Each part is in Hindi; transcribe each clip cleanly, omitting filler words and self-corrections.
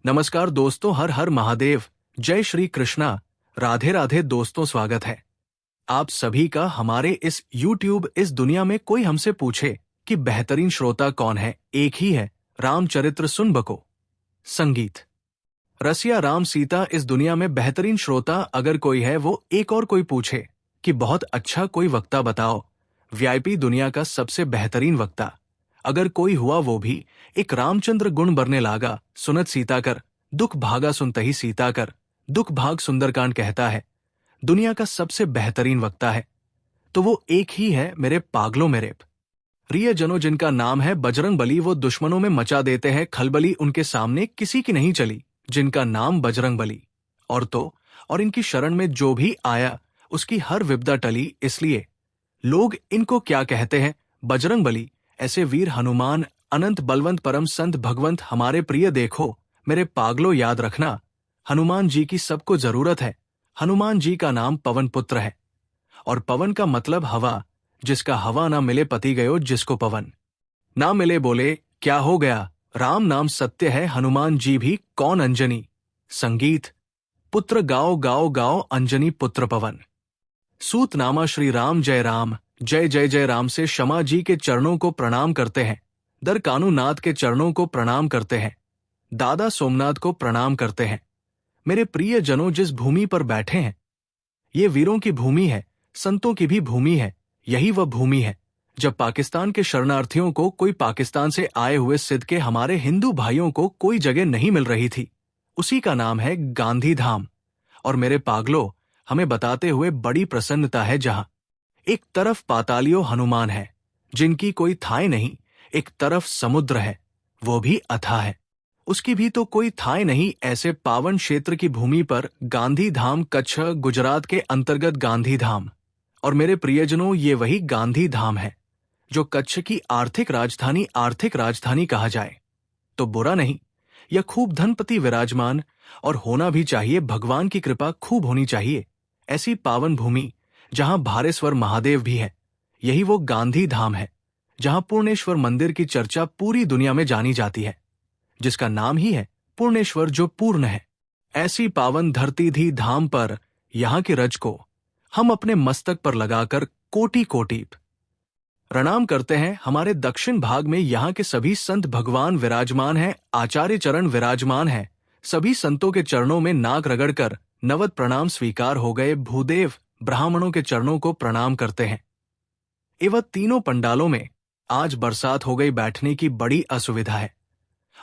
नमस्कार दोस्तों, हर हर महादेव, जय श्री कृष्णा, राधे राधे दोस्तों। स्वागत है आप सभी का हमारे इस YouTube इस दुनिया में कोई हमसे पूछे कि बेहतरीन श्रोता कौन है, एक ही है, रामचरित्र सुन बको। संगीत रसिया राम सीता इस दुनिया में बेहतरीन श्रोता अगर कोई है वो एक और कोई पूछे कि बहुत अच्छा कोई वक्ता बताओ, वीआईपी दुनिया का सबसे बेहतरीन वक्ता अगर कोई हुआ वो भी एक रामचंद्र गुण बरने लागा, सुनत सीता कर, दुख भागा सुनते ही सीता कर, दुख भाग सुंदरकांड कहता है, दुनिया का सबसे बेहतरीन वक्ता है तो वो एक ही है मेरे पागलों मेरे प्रियजनों, जिनका नाम है बजरंग बली। वो दुश्मनों में मचा देते हैं खलबली, उनके सामने किसी की नहीं चली, जिनका नाम बजरंग बली। और इनकी शरण में जो भी आया उसकी हर विपदा टली। इसलिए लोग इनको क्या कहते हैं, बजरंग बली। ऐसे वीर हनुमान अनंत बलवंत परम संत भगवंत हमारे प्रिय, देखो मेरे पागलों याद रखना, हनुमान जी की सबको जरूरत है। हनुमान जी का नाम पवन पुत्र है और पवन का मतलब हवा, जिसका हवा ना मिले पति गयो, जिसको पवन ना मिले बोले क्या हो गया। राम नाम सत्य है, हनुमान जी भी कौन अंजनी। संगीत पुत्र गाओ गाओ गाओ, अंजनी पुत्र पवन। सूतनामा श्री राम जय राम, जय जय जय राम से शमा जी के चरणों को प्रणाम करते हैं, दर कानूनाथ के चरणों को प्रणाम करते हैं, दादा सोमनाथ को प्रणाम करते हैं। मेरे प्रिय जनों, जिस भूमि पर बैठे हैं ये वीरों की भूमि है, संतों की भी भूमि है। यही वह भूमि है जब पाकिस्तान के शरणार्थियों को, कोई पाकिस्तान से आए हुए सिद्ध के हमारे हिंदू भाइयों को कोई जगह नहीं मिल रही थी। उसी का नाम है गांधी धाम। और मेरे पागलों, हमें बताते हुए बड़ी प्रसन्नता है, जहां एक तरफ पातालियो हनुमान है जिनकी कोई थाई नहीं, एक तरफ समुद्र है वो भी अथाह है, उसकी भी तो कोई थाई नहीं। ऐसे पावन क्षेत्र की भूमि पर गांधी धाम, कच्छ गुजरात के अंतर्गत गांधी धाम। और मेरे प्रियजनों, ये वही गांधी धाम है जो कच्छ की आर्थिक राजधानी कहा जाए तो बुरा नहीं। यह खूब धनपति विराजमान, और होना भी चाहिए, भगवान की कृपा खूब होनी चाहिए। ऐसी पावन भूमि जहां भारेश्वर महादेव भी है, यही वो गांधी धाम है जहां पूर्णेश्वर मंदिर की चर्चा पूरी दुनिया में जानी जाती है, जिसका नाम ही है पूर्णेश्वर जो पूर्ण है। ऐसी पावन धरती धी धाम पर यहाँ की रज को हम अपने मस्तक पर लगाकर कोटि कोटि प्रणाम करते हैं। हमारे दक्षिण भाग में यहाँ के सभी संत भगवान विराजमान हैं, आचार्य चरण विराजमान हैं। सभी संतों के चरणों में नाक रगड़कर नवद प्रणाम स्वीकार हो गए। भूदेव ब्राह्मणों के चरणों को प्रणाम करते हैं। एवं तीनों पंडालों में आज बरसात हो गई, बैठने की बड़ी असुविधा है।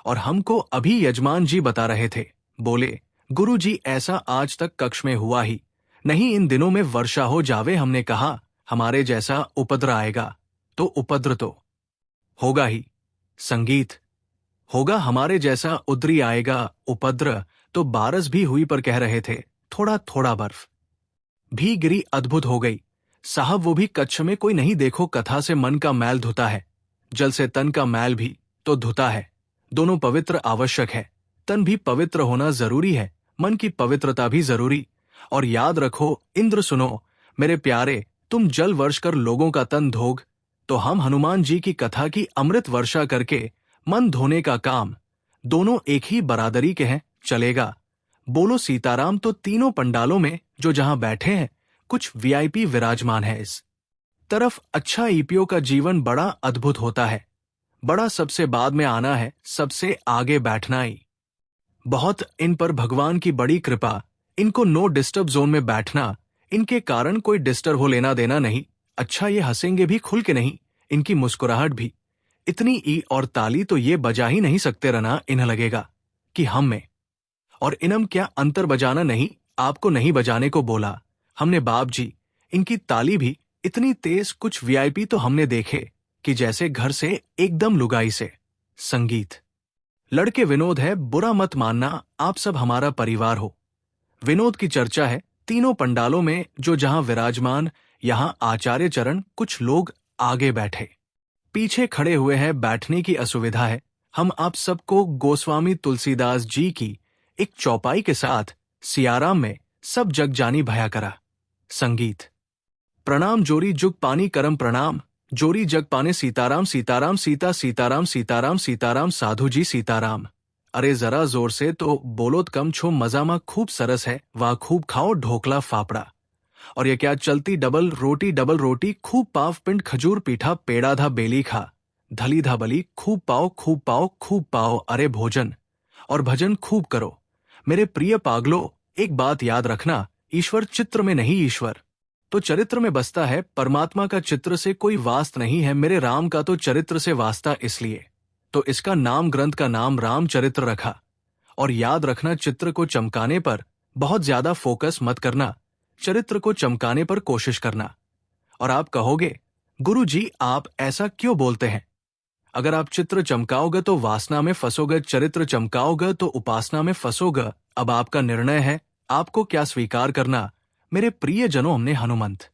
और हमको अभी यजमान जी बता रहे थे, बोले गुरु जी ऐसा आज तक कक्ष में हुआ ही नहीं, इन दिनों में वर्षा हो जावे। हमने कहा हमारे जैसा उपद्र आएगा तो उपद्र तो होगा ही। संगीत होगा हमारे जैसा उद्री आएगा, उपद्र तो बारिश भी हुई, पर कह रहे थे थोड़ा थोड़ा बर्फ भी गिरी, अद्भुत हो गई साहब वो भी कच्छ में। कोई नहीं, देखो कथा से मन का मैल धुता है, जल से तन का मैल भी तो धुता है। दोनों पवित्र आवश्यक है, तन भी पवित्र होना जरूरी है, मन की पवित्रता भी जरूरी। और याद रखो इंद्र सुनो मेरे प्यारे, तुम जल वर्ष कर लोगों का तन धोग, तो हम हनुमान जी की कथा की अमृत वर्षा करके मन धोने का काम, दोनों एक ही बरादरी के हैं, चलेगा। बोलो सीताराम। तो तीनों पंडालों में जो जहां बैठे हैं कुछ वीआईपी विराजमान है। इस तरफ अच्छा ईपीओ का जीवन बड़ा अद्भुत होता है, बड़ा सबसे बाद में आना है, सबसे आगे बैठना ही बहुत। इन पर भगवान की बड़ी कृपा, इनको नो डिस्टर्ब जोन में बैठना, इनके कारण कोई डिस्टर्ब हो लेना देना नहीं। अच्छा ये हंसेंगे भी खुल के नहीं, इनकी मुस्कुराहट भी इतनी ई और ताली तो ये बजा ही नहीं सकते, रना इन्हें लगेगा कि हम में और इनम क्या अंतर, बजाना नहीं, आपको नहीं बजाने को बोला हमने बाप जी। इनकी ताली भी इतनी तेज, कुछ वीआईपी तो हमने देखे कि जैसे घर से एकदम लुगाई से। संगीत लड़के विनोद है, बुरा मत मानना, आप सब हमारा परिवार हो। विनोद की चर्चा है तीनों पंडालों में जो जहां विराजमान, यहां आचार्य चरण, कुछ लोग आगे बैठे पीछे खड़े हुए हैं, बैठने की असुविधा है। हम आप सबको गोस्वामी तुलसीदास जी की एक चौपाई के साथ सियाराम में सब जग जानी भया करा। संगीत प्रणाम जोरी जुग पानी करम प्रणाम, जोरी जग पाने सीताराम, सीताराम सीता सीताराम, सीताराम सीताराम साधु जी सीताराम। अरे जरा जोर से तो बोलोत कम छो, मजामा खूब सरस है, वाह खूब खाओ ढोकला फाफड़ा। और ये क्या चलती डबल रोटी खूब पाव पिंड खजूर पीठा पेड़ा धा बेली खा, धली धा बली खूब पाओ खूब पाओ खूब पाओ, अरे भोजन और भजन खूब करो। मेरे प्रिय पागलो, एक बात याद रखना, ईश्वर चित्र में नहीं, ईश्वर तो चरित्र में बसता है। परमात्मा का चित्र से कोई वास्त नहीं है, मेरे राम का तो चरित्र से वास्ता, इसलिए तो इसका नाम ग्रंथ का नाम रामचरित्र रखा। और याद रखना, चित्र को चमकाने पर बहुत ज्यादा फोकस मत करना, चरित्र को चमकाने पर कोशिश करना। और आप कहोगे गुरु जी आप ऐसा क्यों बोलते हैं? अगर आप चित्र चमकाओगे तो वासना में फंसोगे, चरित्र चमकाओगे तो उपासना में फंसोगे। अब आपका निर्णय है, आपको क्या स्वीकार करना। मेरे प्रिय जनों, हमने हनुमंत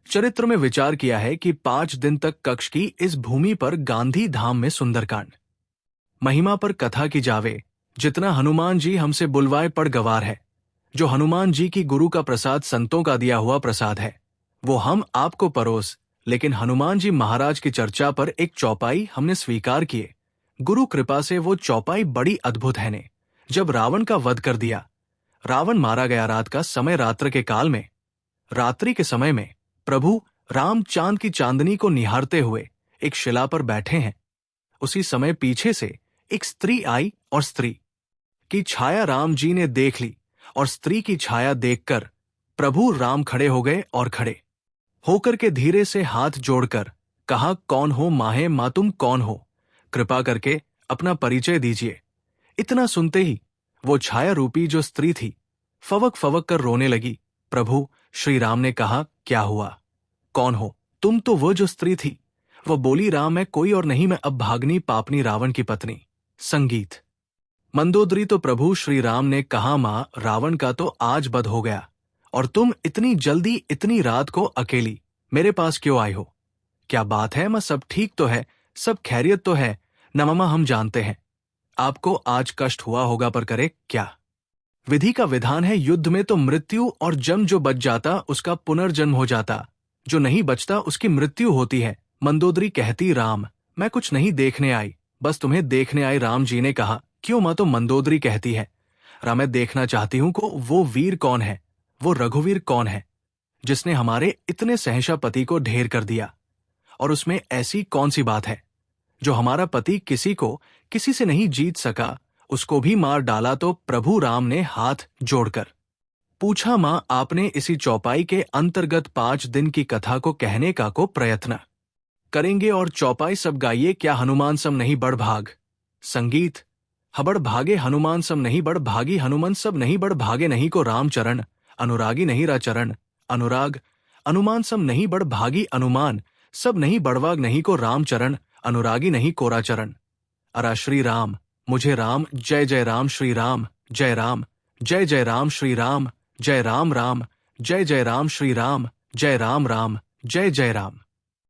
चरित्र में विचार किया है कि 5 दिन तक कक्ष की इस भूमि पर गांधी धाम में सुंदरकांड महिमा पर कथा की जावे। जितना हनुमान जी हमसे बुलवाए पड़ गवार है। जो हनुमान जी की गुरु का प्रसाद, संतों का दिया हुआ प्रसाद है, वो हम आपको परोस। लेकिन हनुमान जी महाराज की चर्चा पर एक चौपाई हमने स्वीकार किए। गुरु कृपा से वो चौपाई बड़ी अद्भुत है ने। जब रावण का वध कर दिया, रावण मारा गया, रात का समय, रात्र के काल में, रात्रि के समय में प्रभु राम चांद की चांदनी को निहारते हुए एक शिला पर बैठे हैं। उसी समय पीछे से एक स्त्री आई और स्त्री की छाया राम जी ने देख ली, और स्त्री की छाया देखकर प्रभु राम खड़े हो गए, और खड़े होकर के धीरे से हाथ जोड़कर कहा, कौन हो माहे, मां तुम कौन हो, कृपा करके अपना परिचय दीजिए। इतना सुनते ही वो छाया रूपी जो स्त्री थी फवक फवक कर रोने लगी। प्रभु श्री राम ने कहा, क्या हुआ, कौन हो तुम? तो वो जो स्त्री थी वो बोली, राम मैं कोई और नहीं, मैं अब भागनी पापनी रावण की पत्नी। संगीत मंदोदरी। तो प्रभु श्री राम ने कहा, मां रावण का तो आज वध हो गया, और तुम इतनी जल्दी इतनी रात को अकेली मेरे पास क्यों आई हो? क्या बात है मां, सब ठीक तो है, सब खैरियत तो है न मामा? हम जानते हैं आपको आज कष्ट हुआ होगा, पर करे क्या? विधि का विधान है, युद्ध में तो मृत्यु और जम जो बच जाता उसका पुनर्जन्म हो जाता, जो नहीं बचता उसकी मृत्यु होती है। मंदोदरी कहती, राम मैं कुछ नहीं देखने आई, बस तुम्हें देखने आई। राम जी ने कहा, क्यों मां? तो मंदोदरी कहती है, राम मैं देखना चाहती हूं को वो वीर कौन है, वो रघुवीर कौन है जिसने हमारे इतने सहसा पति को ढेर कर दिया, और उसमें ऐसी कौन सी बात है जो हमारा पति किसी को किसी से नहीं जीत सका, उसको भी मार डाला। तो प्रभु राम ने हाथ जोड़कर पूछा, मां आपने इसी चौपाई के अंतर्गत 5 दिन की कथा को कहने का को प्रयत्न करेंगे, और चौपाई सब गाइए, क्या हनुमान सम नहीं बढ़ भाग। संगीत हबड़ भागे हनुमान सम नहीं बढ़ भागी, हनुमान सब नहीं बढ़ भागे नहीं को रामचरण, अनुरागी नहीं रा चरण अनुराग, अनुमान सम नहीं बढ़ भागी, अनुमान सब नहीं बढ़वाग नहीं को रामचरण, अनुरागी नहीं कोरा चरण। अरा श्री राम मुझे राम, जय जय राम श्री राम, जय राम, जय जय राम श्री राम, जय राम राम, जय जय राम श्री राम, जय राम राम, जय जय राम।